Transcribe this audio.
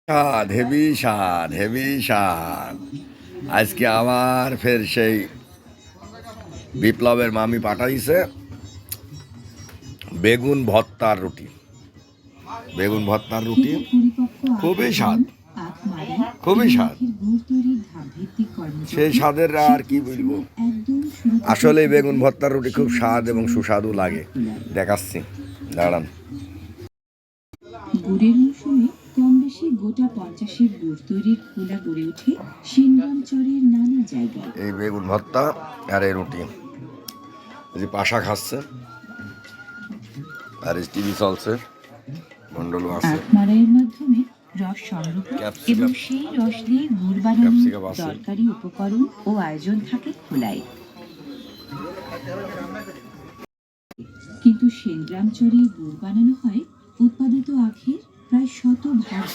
স্বাদ হেভি স্বাদ হেভি স্বাদ। আজকে আবার ফের সেই বিপ্লবের মামি পাঠাইছে বেগুন ভর্তার রুটি। বেগুন ভর্তার রুটি খুবই স্বাদ, খুবই স্বাদ। সেই স্বাদের আর কি বলবো, আসলে বেগুন ভর্তার রুটি খুব স্বাদ এবং সুস্বাদু লাগে। দেখাচ্ছি, দাঁড়ান। গুড়ের মৌসুমে কম বেশি গোটা 50-এর গুড় তৈরির খোলা গড়ে ওঠে সিংগামচরের নানা জায়গায়। এই বেগুন ভর্তা আর এই রুটি, এই যে পাশা খাচ্ছে আর টিভি চলছে, মন্ডলও আছে। আখমারাইয়ের মাধ্যমে রস সংগ্রহ এবং সেই রস দিয়ে গুড় বানানোর দরকারি উপকরণ ও আয়োজন থাকে খোলায়। কিন্তু সেনগ্রামচরে গুড় বানানো হয় উৎপাদিত আখের প্রায় 100%